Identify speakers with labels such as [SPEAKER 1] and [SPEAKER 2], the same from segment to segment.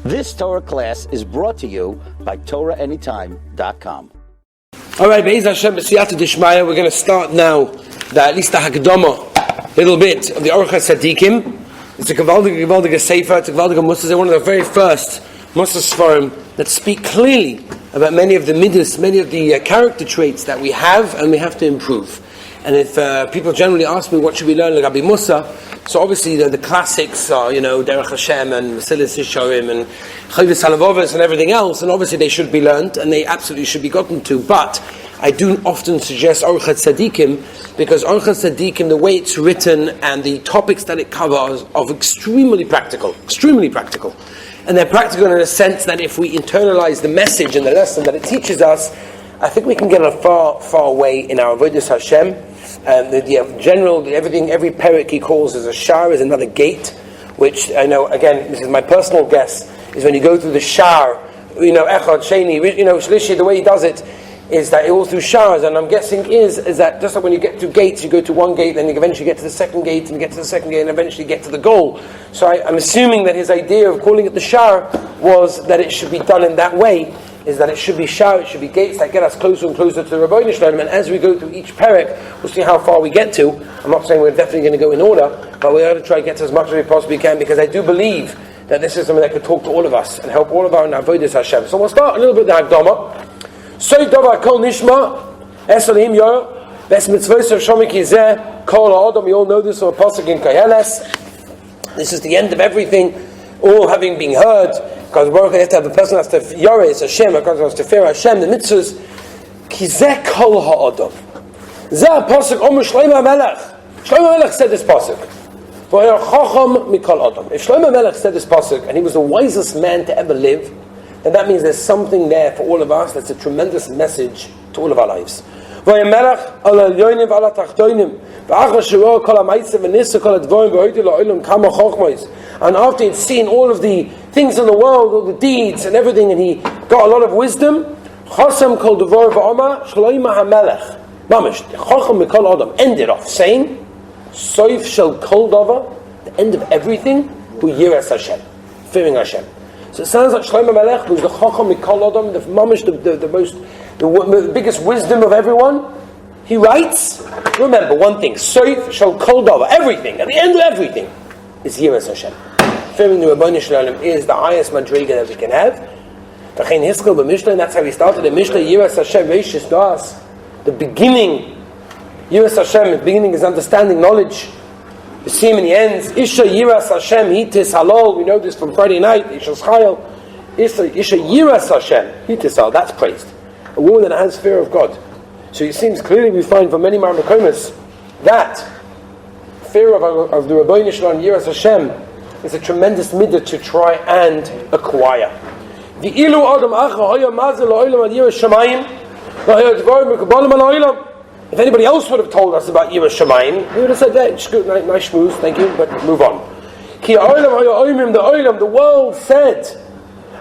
[SPEAKER 1] This Torah class is brought to you by TorahAnytime.com.
[SPEAKER 2] All right, Be'ez Hashem B'siyata Dishmaya, we're going to start now, at least the Hakdama, little bit of the Orchot Tzadikim. It's a gewaldige Sefer, it's a gewaldige Musas. They're one of the very first Musas Seferim that speak clearly about many of the midas, many of the character traits that we have and we have to improve. And if people generally ask me what should we learn, like Rabbi Musa, so obviously the classics are, Derech Hashem and Mesilas Yesharim and Chayvus Halavovos and everything else, and obviously they should be learned and they absolutely should be gotten to. But I do often suggest Orchot Tzadikim, because Orchot Tzadikim, the way it's written and the topics that it covers are extremely practical. And they're practical in a sense that if we internalize the message and the lesson that it teaches us, I think we can get a far way in our avodas Hashem. Every perek he calls as a shar is another gate, which I know, again, this is my personal guess, is when you go through the shar, echad, sheni, shlishi, the way he does it is that it goes through shars, and I'm guessing is that just like when you get to gates, you go to one gate, then you eventually get to the second gate, and you get to the second gate, and eventually get to the goal. So I'm assuming that his idea of calling it the shar was that it should be done in that way, is that it should be shar, it should be gates that get us closer and closer to the Rabbeinu Shalom, and as we go through each perek, we'll see how far we get to. I'm not saying we're definitely going to go in order, but we're going to try to get to as much as we possibly can, because I do believe that this is something that could talk to all of us and help all of our avodas Hashem. So we'll start a little bit with the Hakdama. Soy davar kol nishma, esolim yor, ves mitzvos shomik yizeh, kol ha'adam, you all know this from a Posek in Koheles. This is the end of everything, all having been heard, because a person has to yore, it's Hashem, a person has to fear Hashem, the mitzvahs, kizeh kol ha'adam. Zeh Posek omu Shlomo HaMelech. Shlomo HaMelech said this Posek. V'ayar chacham mikol adam. If Shlomo HaMelech said this Posek, and he was the wisest man to ever live, and that means there's something there for all of us that's a tremendous message to all of our lives. And after he'd seen all of the things in the world, all the deeds and everything, and he got a lot of wisdom, ended off saying, the end of everything, fearing Hashem. So it sounds like Shlomo Melech, who's the Chacham Mikol Adam, the biggest wisdom of everyone. He writes, remember one thing, Soif Shal Kol Davar, everything, at the end of everything, is Yiras Hashem. Fearing the Rabbeinu Shalom is the highest Madrigal that we can have. And that's how we started the Mishnah, Yiras Hashem, Reishis Das. The beginning, Yiras Hashem, the beginning is understanding knowledge. You see him in the ends. Isha Yiras Hashem Hitis Halol. We know this from Friday night. Isha Schayel. Isha Yiras Hashem Hitis Halol. That's praised. A woman that has fear of God. So it seems clearly we find from many Marmakomas that fear of the Rabbeinu Shalom Yiras Hashem is a tremendous midah to try and acquire. The ilu Adam Acha Hoya Mazel Oilam Al Yiras Shamayim. If anybody else would have told us about Yiras Shamayim, we would have said, nice schmooze, thank you, but move on. The world said,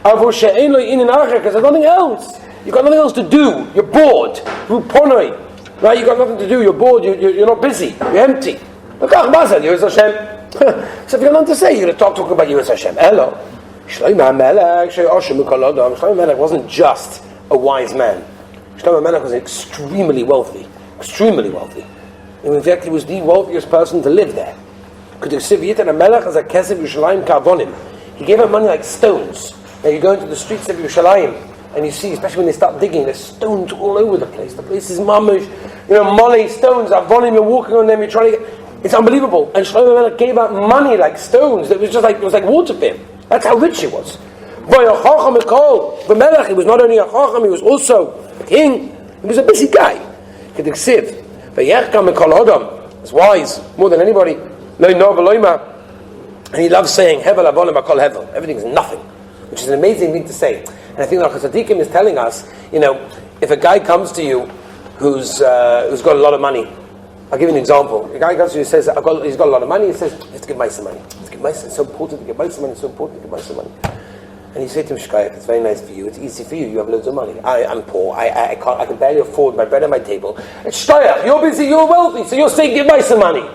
[SPEAKER 2] because there's nothing else. You've got nothing else to do. You're bored. Right? You've got nothing to do. You're bored. You're not busy. You're empty. So if you've got nothing to say, you're going to talk about Yiras Hashem. Hello. Shlomo HaMelech wasn't just a wise man. Shlomo HaMelech was extremely wealthy. And in fact, he was the wealthiest person to live there. He gave out money like stones. Now you go into the streets of Yerushalayim and you see, especially when they start digging, there's stones all over the place. The place is mamish, molly stones, avonim, you're walking on them, you're trying to get, it's unbelievable. And Shlomo HaMelech gave out money like stones. It was like water for him. That's how rich he was. The Melech, he was not only a chacham, he was also a king. He was a busy guy. He's wise more than anybody. And he loves saying everything is nothing, which is an amazing thing to say. And I think that Tzadikim is telling us, if a guy comes to you who's got a lot of money, I'll give you an example. A guy comes to you and says, he's got a lot of money, he says, let's give Ma'aseh money. It's so important to get Ma'aseh money. And you say to him, Shkayach, it's very nice for you, it's easy for you, you have loads of money. I'm poor, I can barely afford my bread on my table. It's Shkayach, you're busy, you're wealthy, so you're saying give Ma'aseh money.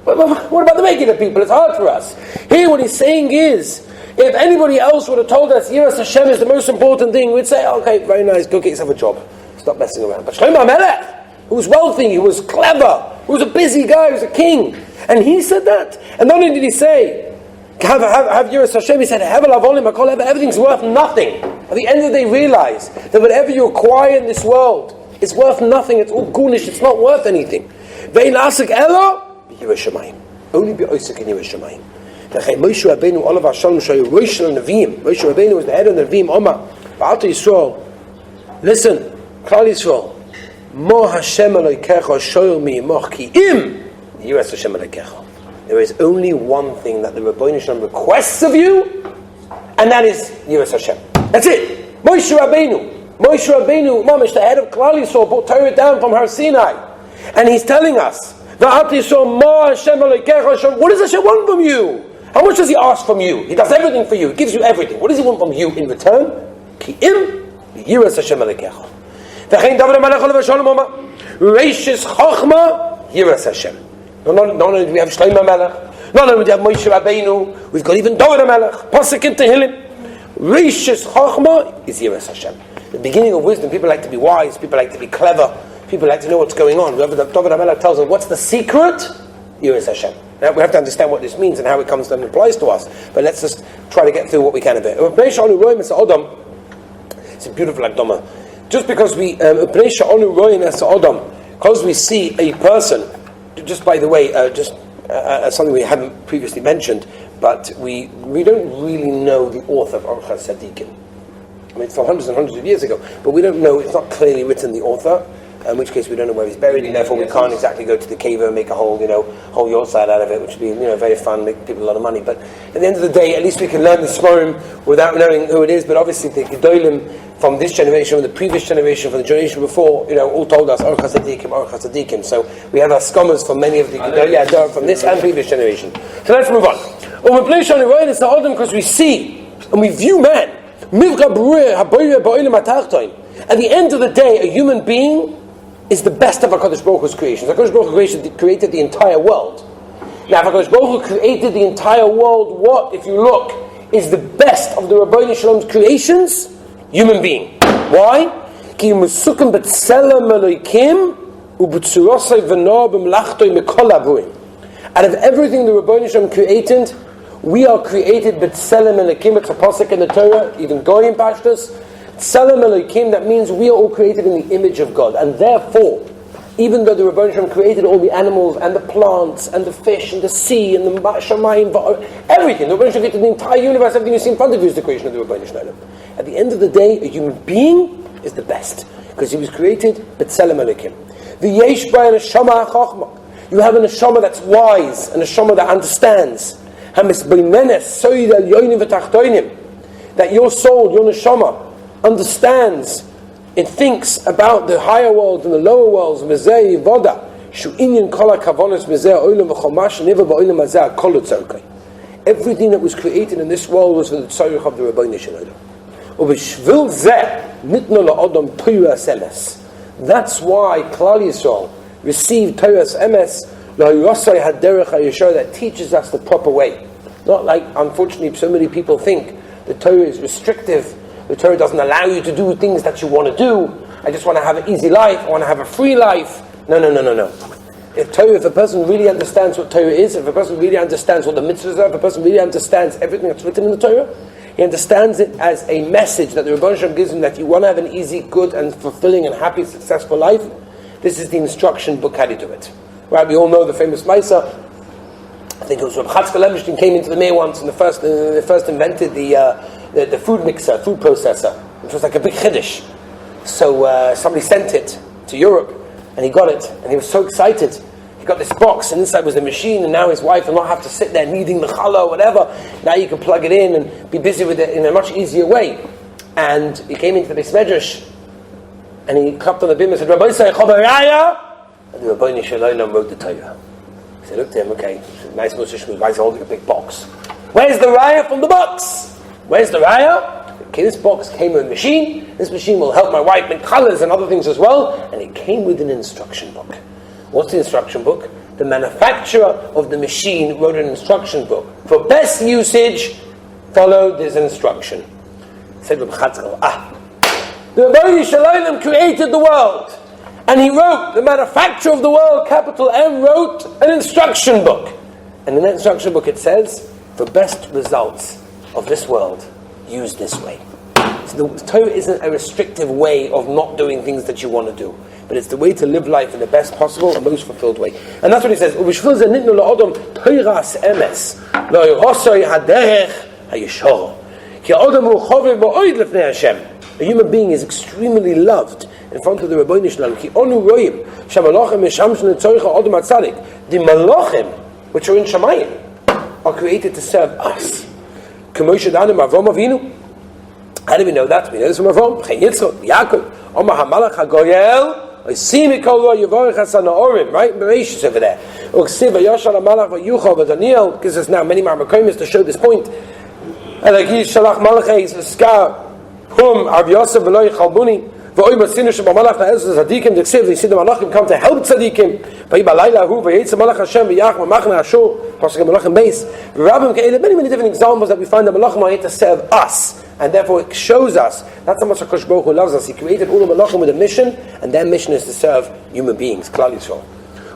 [SPEAKER 2] What about the regular people? It's hard for us. Here what he's saying is, If anybody else would have told us Yiras Hashem is the most important thing, we'd say, okay, very nice, go get yourself a job. Stop messing around. But Shlomo HaMelech, who was wealthy, who was clever, who was a busy guy, who was a king, and he said that. And not only did he say, have Yiras Hashem, he said, everything's worth nothing. At the end of the day, realize that whatever you acquire in this world is worth nothing. It's all gunish. It's not worth anything. Only be Osek in Yiras Shamayim. Moshe Rabbeinu, all of our Shalom Shoyu, Rosh Nevi'im. Moshe Rabbeinu was the head of the Nevi'im. Omar, Ba'alta Yisrael. Listen, Klal Yisrael. Mo Hashem Elokecha Shoyu mi'imoch ki im Yiras Hashem Elokecha. There is only one thing that the Rebbeinu Shalom requests of you, and that is Yiras Hashem. That's it. Moshe Rabbeinu, Mamish, the head of Klal Yisrael, brought Torah down from Har Sinai, and he's telling us, What does Hashem want from you? How much does he ask from you? He does everything for you. He gives you everything. What does he want from you in return? Ki im Yiras Hashem Elokecha. V'chein David HaMelech Olav HaShalom Omar Reishis Chochma Yiras Hashem. Not only do we have Shlomo HaMelech, not only do we have Moshe Rabbeinu, we've got even David HaMelech, Posek in Tehillim. Reishis Chochma is Yiras Hashem. The beginning of wisdom. People like to be wise, people like to be clever, people like to know what's going on. David HaMelech tells us, what's the secret? Yiras Hashem. Now, we have to understand what this means and how it comes and applies to us. But let's just try to get through what we can of it. It's a beautiful Akdama. Just because we see a person, just by the way, something we hadn't previously mentioned, but we don't really know the author of Orchot Tzadikim. I mean, it's from hundreds and hundreds of years ago, but we don't know, it's not clearly written the author, in which case we don't know where he's buried, and therefore we can't exactly go to the cave and make a whole your side out of it, which would be, very fun, make people a lot of money. But at the end of the day, at least we can learn the shiurim without knowing who it is. But obviously the Gedolim from this generation, from the previous generation, from the generation before, all told us Orchot Tzadikim. So we have our scholars from many of the Gedolim from this and previous generation. So let's move on. Because we see and we view man. At the end of the day, a human being is the best of HaKadosh Baruch Hu's creations. HaKadosh Baruch Hu created the entire world. Now, if HaKadosh Baruch Hu created the entire world, what, if you look, is the best of the Rabbeinu Shalom's creations? Human being. Why? Out of everything the Rabbeinu Shalom created, we are created b'tselem Elokim. It's a Posek in the Torah, even Goyim Pashtus. Tselem Elokim, that means we are all created in the image of God. And therefore, even though the Rebbeinu Shalom created all the animals and the plants and the fish and the sea and the Shamayim, everything, the Rebbeinu Shalom created the entire universe, everything you see in front of you is the creation of the Rebbeinu Shalom. At the end of the day, a human being is the best, because he was created b'tselem Elokim. The Yesh Ba Neshama HaChochma. You have a neshama that's wise, a neshama that understands. That your soul, your neshama, understands, it thinks about the higher world and the lower worlds. Everything that was created in this world was for the tzarich of the Rebbeinu Shalom. That's why Klal Yisrael received Torah's emes, that teaches us the proper way. Not like, unfortunately, so many people think the Torah is restrictive. The Torah doesn't allow you to do things that you want to do. I just want to have an easy life. I want to have a free life. No. If a person really understands what Torah is, if a person really understands what the mitzvahs are, if a person really understands everything that's written in the Torah, he understands it as a message that the Rebbeinu Shalom gives him, that you want to have an easy, good, and fulfilling, and happy, successful life. This is the instruction book, how to do it. Right? We all know the famous Maisa. I think it was Rabbi Chatzkel came into the mayor once, and they first invented the food mixer, food processor, which was like a big chiddush. So somebody sent it to Europe, and he got it, and he was so excited. He got this box, and inside was a machine, and now his wife will not have to sit there kneading the challah or whatever. Now you can plug it in and be busy with it in a much easier way. And he came into the Beis Medrash, and he clapped on the bim and said, Rabbi Yisrael, Chavaraya! And the Rebbeinu Shalom wrote the Torah. He said, look to him, okay, nice musician, why is holding a big box? Where's the raya from the box? Where's the raya? Okay, this box came with a machine. This machine will help my wife make colors and other things as well. And it came with an instruction book. What's the instruction book? The manufacturer of the machine wrote an instruction book for best usage follow this instruction. Said Rabbi Chatzkel, the Rebbeinu Shalom created the world, and he wrote, the manufacturer of the world, capital M, wrote an instruction book. And in that instruction book it says, for best results of this world, use this way. So the Torah isn't a restrictive way of not doing things that you want to do, but it's the way to live life in the best possible and most fulfilled way. And that's what he says. A human being is extremely loved in front of the Rebbeinu Shalom. The malachim, which are in Shamayim, are created to serve us. How do we know that? We know this from Avram, Yaakov, Omar HaMalach HaGoyel, right? Bereshis over there. Gives us now many Marmakomis to show this point. And like he Shalach Malachis Skar Hum Rav Yosef Veloy Chalbuni V'oy Masinu Shebamalach Na'ez Tzadikim D'Ksiv They see the Malachim come to help Tzadikim V'yi Balayla Hu V'yetz Malach Hashem V'yach V'machna Ashur Pasuk Malachim Beis V'Rabbim Ke'ele many different examples that we find that Malachim are here to serve us, and therefore it shows us that's how much HaKadosh Baruch Hu loves us. He created all the Malachim with a mission, and their mission is to serve human beings. Klal Yisrael.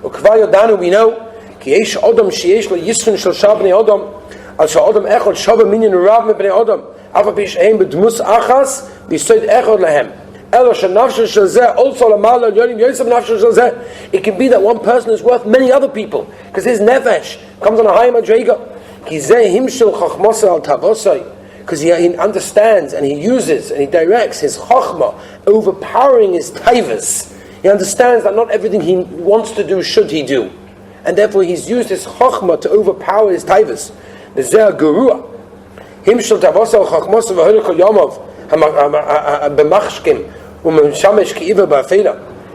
[SPEAKER 2] U'kvar Yodanu, we know Ki Yesh Odom Sheyesh Lo Yisrun Shel Shabnei Odom Al Sha'odom Echod Shava Minyan Rav Mebnei Odom Afa B'Sheim B'Dmus Achas B'Yisoid Echod Lehem Elo Shenafshel Shel Zeh Also Lamal Yonim Yosef Nafshel Shel Zeh. It can be that one person is worth many other people because his nefesh comes on a high madrigal. Ki Zeh Himshel Chachmosah Al Tavosai, because he understands and he uses and he directs his chachma, overpowering his taivas. He understands that not everything he wants to do should he do, and therefore he's used his chachma to overpower his taivas. Imagine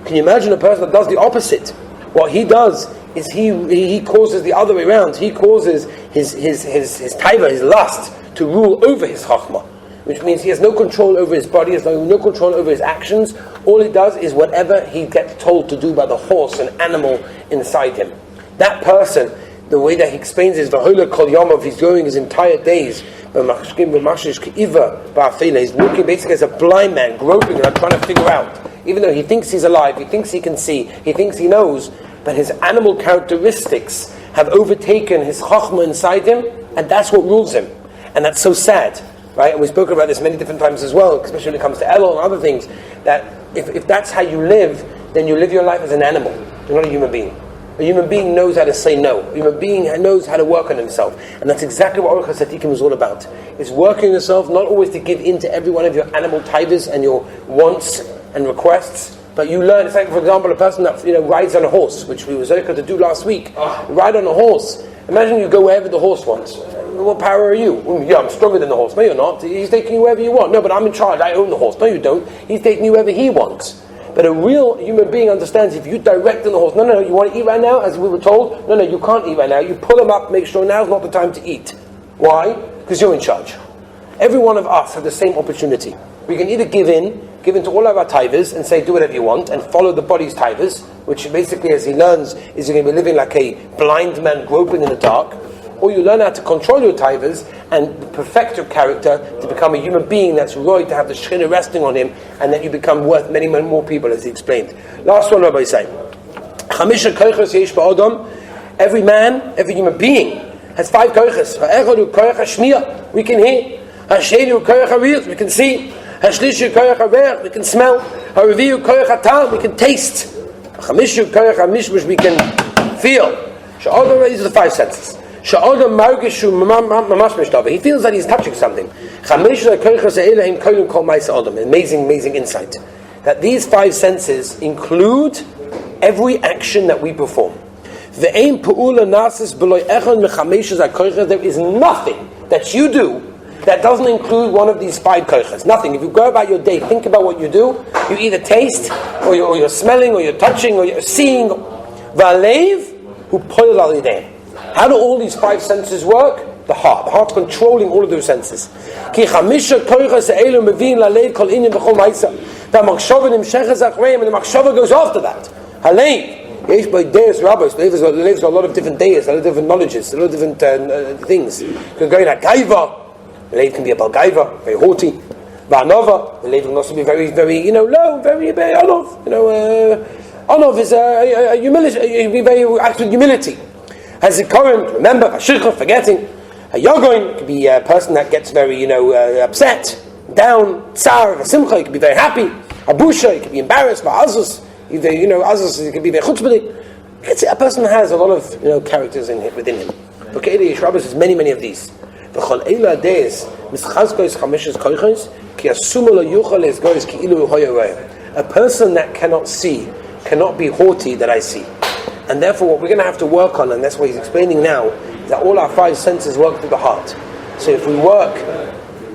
[SPEAKER 2] Can you imagine a person that does the opposite? What he does is he causes the other way around. He causes his taiva, his lust, to rule over his chachma, which means he has no control over his body, he has no control over his actions. All he does is whatever he gets told to do by the horse and animal inside him. That person, the way that he explains is v'hola kol yamav, he's going his entire days. He's walking basically as a blind man, groping and trying to figure out. Even though he thinks he's alive, he thinks he can see, he thinks he knows, but his animal characteristics have overtaken his chachma inside him, and that's what rules him. And that's so sad, right? And we've spoken about this many different times as well, especially when it comes to Elul and other things, that if that's how you live, then you live your life as an animal. You're not a human being. A human being knows how to say no. A human being knows how to work on himself. And that's exactly what Orchot Tzadikim is all about. It's working on yourself, not always to give in to every one of your animal taivas and your wants and requests, but you learn. It's like, for example, a person that rides on a horse, which we were Orchot to do last week. Ride on a horse. Imagine you go wherever the horse wants. What power are you? Yeah, I'm stronger than the horse. No, you're not. He's taking you wherever you want. No, but I'm in charge. I own the horse. No, you don't. He's taking you wherever he wants. But a real human being understands if you direct on the horse, no, you want to eat right now, as we were told? No, you can't eat right now. You pull him up, make sure now's not the time to eat. Why? Because you're in charge. Every one of us have the same opportunity. We can either give in to all of our taivas and say, do whatever you want, and follow the body's taivas, which basically, as he learns, is you're going to be living like a blind man groping in the dark, or you learn how to control your taivas and perfect your character to become a human being that's right, to have the Shekhinah resting on him, and that you become worth many more people, as he explained. Last one, Rabbi say, every man, every human being has 5 koiches. We can hear. We can see. We can smell. We can taste. We can feel. These are the 5 senses. He feels that he's touching something. Amazing insight. That these 5 senses include every action that we perform. There is nothing that you do that doesn't include one of these 5 koiches. Nothing. If you go about your day, think about what you do. You either taste, or you're smelling, or you're touching, or you're seeing. How do all these 5 senses work? The heart. The heart's controlling all of those senses. And the machshava goes after that. There's a lot of different days, a lot of different knowledges, a lot of different things. You can go in a gaiva, The Lev can be a balgaiva, very haughty. Va'anova, the Lev can also be very, very, low, very anov. Anov is a humility, very act with humility. Has a current, remember, hashkafa, forgetting. A yogoin could be a person that gets very, upset, down. Tsar, a simcha, he could be very happy. A busha, he could be embarrassed. Azus, Azus, he could be very chutzpahdik. A person has a lot of characters within him. But Keili Yishrabas is many of these. A person that cannot see cannot be haughty that I see. And therefore what we're going to have to work on, and that's what he's explaining now, is that all our five senses work through the heart. So if we work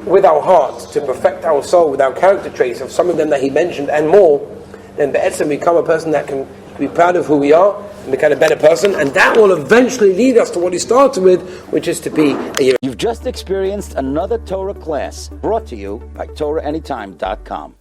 [SPEAKER 2] with our heart to perfect our soul with our character traits of some of them that he mentioned and more, then be'etzem become a person that can be proud of who we are and become a better person, and that will eventually lead us to what he started with, which is to be a...
[SPEAKER 1] You've just experienced another Torah class brought to you by TorahAnytime.com.